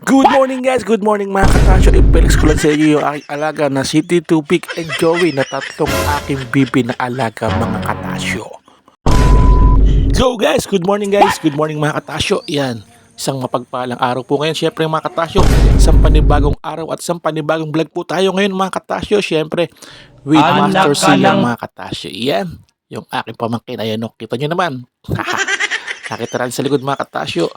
Good morning guys, good morning mga katasyo. I-flex ko lang sa inyo yung aking alaga na si Tito Big and Joey na tatlong aking bibi na alaga mga katasyo. So guys, good morning mga katasyo. Yan, isang mapagpalang araw po ngayon. Siyempre mga katasyo, isang panibagong araw at isang panibagong vlog po tayo ngayon mga katasyo. Siyempre, with Master C yan mga katasyo. Yan, yung aking pamangkin. Ayan o, kita nyo naman. Nakita rin sa likod mga katasyo.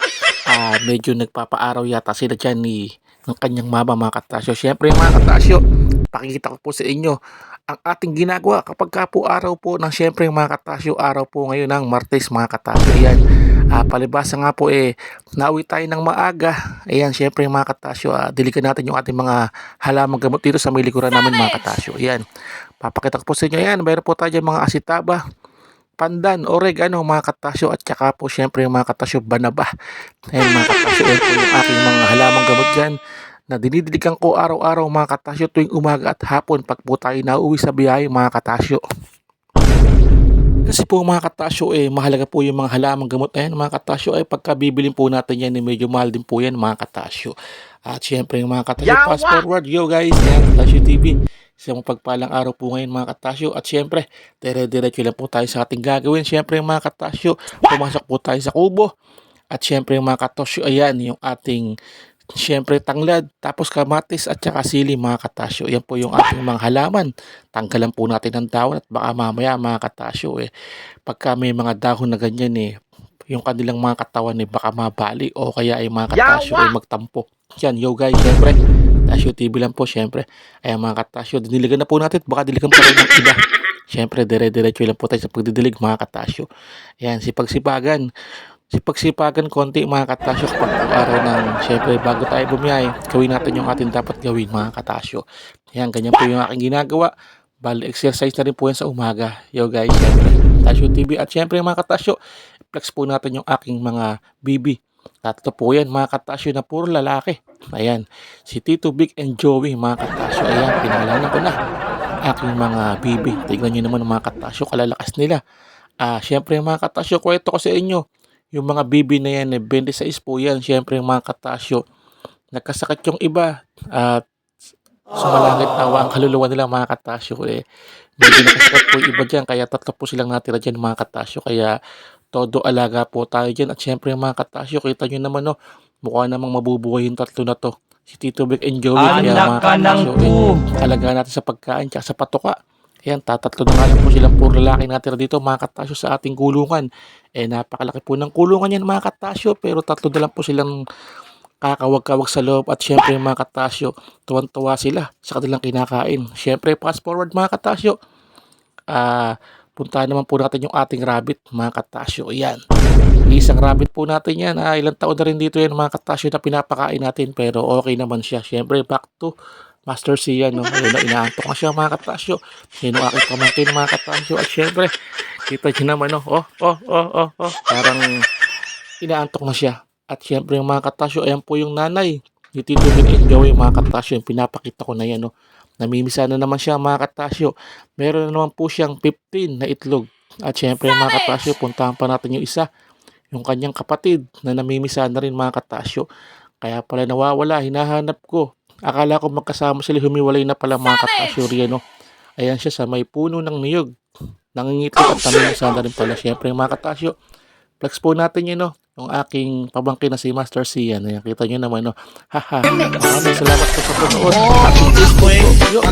Medyo nagpapaaraw yata sila dyan ng kanyang mama mga katasyo. Siyempre mga katasyo, pakikita ko po sa inyo ang ating ginagawa kapag ka po araw po ng siyempre mga katasyo, araw po ngayon ng Martes mga katasyo. Yan, palibasa nga po nauwi tayo ng maaga. Ayan, siyempre mga katasyo, diligan natin yung ating mga halamang gamot dito sa may likuran namin mga katasyo. Yan, papakita ko po sa inyo yan. Mayroon po tayo dyan mga asitaba, pandan, oregano mga katasyo, at saka po syempre mga katasyo banaba. Ayan mga katasyo, yan po yung aking mga halamang gamot dyan na dinidiligan ko araw-araw mga katasyo tuwing umaga at hapon pag po tayo nauwi sa biyahe mga katasyo. Kasi po mga katasyo mahalaga po yung mga halamang gamot na yan mga katasyo pagka bibilin po natin yan medyo mahal din po yan mga katasyo. At syempre mga katasyo, fast forward yo guys, ayan Katasyo TV. Isang mapagpalang araw po ngayon mga katasyo. At syempre, dire-diretso lang po tayo sa ating gagawin. Syempre mga katasyo, pumasok po tayo sa kubo. At syempre mga katasyo, ayan yung ating syempre tanglad, tapos kamatis at saka sili mga katasyo. Yan po yung ating mga halaman. Tanggalan po natin ng dahon at baka mamaya mga katasyo pagka may mga dahon na ganyan yung kanilang mga katawan baka mabali o kaya ay mga katasyo magtampo. Yan yo guys, syempre Katasyo TV lang po syempre. Ayan mga katasyo, diniligan na po natin, baka diligan pa rin ng iba. Syempre dire-diretso lang po tayo sa pagdidilig mga katasyo. Ayan, sipagsipagan konti mga katasyo kapag araw ng syempre bago tayo bumiyahe, gawin natin yung ating dapat gawin mga katasyo. Ayan, ganyan po yung aking ginagawa. Bali, exercise na rin po yan sa umaga. Yo guys, syempre Katasyo TV. At syempre mga katasyo, flex po natin yung aking mga bibi. Tatlo po yan mga katasyo na puro lalaki. Ayan, si Tito Big and Joey mga katasyo. Ayan, pinangalanan ko na aking mga bibi. Tignan nyo naman mga katasyo, kalalakas nila. Syempre mga katasyo, kwento ko sa inyo. Yung mga bibi na yan, 26 po yan. Syempre mga katasyo, nagkasakit yung iba. At sumalangit nawa ang kaluluwa nila mga katasyo. Medyo nakasakit po yung iba dyan. Kaya tatlo po silang natira dyan mga katasyo. Kaya todo alaga po tayo dyan. At syempre mga katasyo, kita nyo naman mukha namang mabubuhay yung tatlo na to. Si Tito Vic and Joey. Kaya mga katasyo, alaga natin sa pagkain tsaka sa patuka. Ayan, tatatlo na nga lang po silang puro lalaki natira dito mga katasyo sa ating kulungan. Napakalaki po ng kulungan yan mga katasyo. Pero tatlo na lang po silang kakawag-kawag sa loob. At syempre mga katasyo, tuwan-tuwa sila sa kanilang kinakain. Syempre, fast forward mga katasyo. Puntahan naman po natin yung ating rabbit mga katasyo. Ayan, isang rabbit po natin yan. Ilang taon na rin dito yan mga katasyo na pinapakain natin. Pero okay naman siya. Syempre, back to Master C yan. Ayun na, inaantok na siya mga katasyo. Yun ang aking pamangkin mga katasyo. At syempre, kita nyo naman parang inaantok na siya. At syempre yung mga katasyo, ayan po yung nanay ni Tito Big and Joey mga katasyo. Yung pinapakita ko na yan namimisa na naman siya mga katasyo. Meron na naman po siyang 15 na itlog. At syempre mga katasyo, puntahan pa natin yung isa, yung kanyang kapatid na namimisa na rin mga katasyo. Kaya pala nawawala, hinahanap ko. Akala ko magkasama sila, humiwalay na pala mga katasyo riyan. Ayan siya sa may puno ng niyog. Nangingitlog at namimisa na rin pala. Syempre mga katasyo, flex po natin yun yung aking pabangkin na si Master C yan. Ayan, kita nyo naman Haha. Maraming salamat po sa panood. Happy Facebook po. Yo.